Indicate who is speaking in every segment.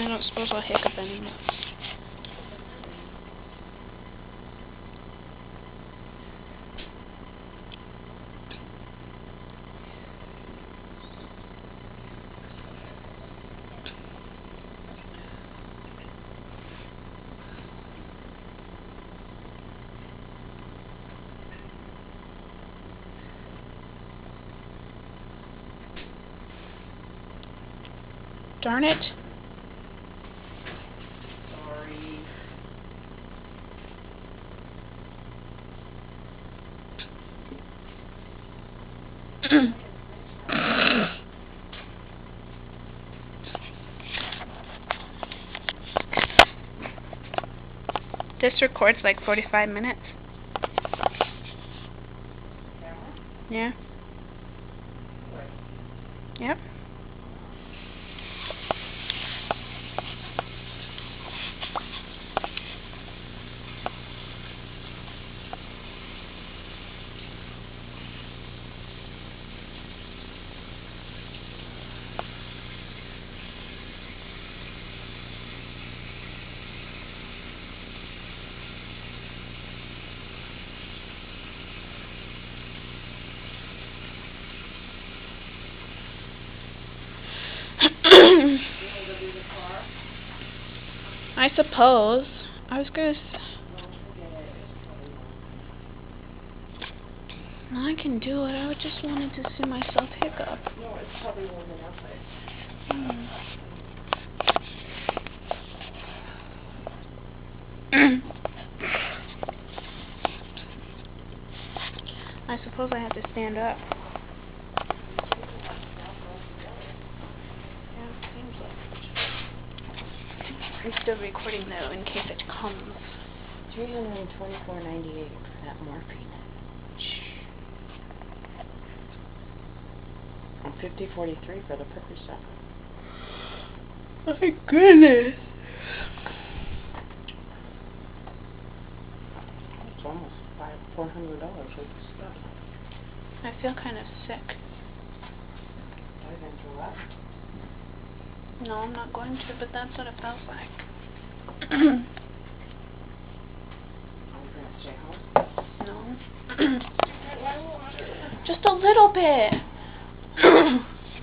Speaker 1: I don't suppose I'll hiccup anymore. Darn it.
Speaker 2: Sorry.
Speaker 1: This records like 45 minutes. Yeah. Yep. I suppose. I was gonna. I can do it. I just wanted to see myself hiccup.
Speaker 2: No, it's probably warm enough.
Speaker 1: I suppose I have to stand up. Yeah, it seems like it. I'm still recording though, in case it comes.
Speaker 2: $324.98 for that morphine. And $50.43 for the Percocet.
Speaker 1: My goodness.
Speaker 2: It's almost $400 worth of stuff.
Speaker 1: I feel kind of sick.
Speaker 2: I didn't throw up.
Speaker 1: No, I'm not going to, but that's what it felt like.
Speaker 2: Are you going to stay home?
Speaker 1: No. Just a little bit.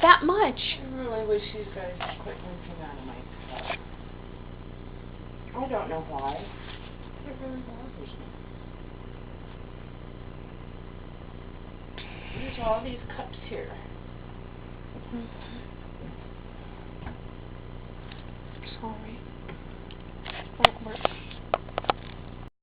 Speaker 1: That much.
Speaker 2: I really wish you guys would quit drinking out of my cup. I don't know why. It really bothers me. There's all these cups here.
Speaker 1: Sorry. Won't work.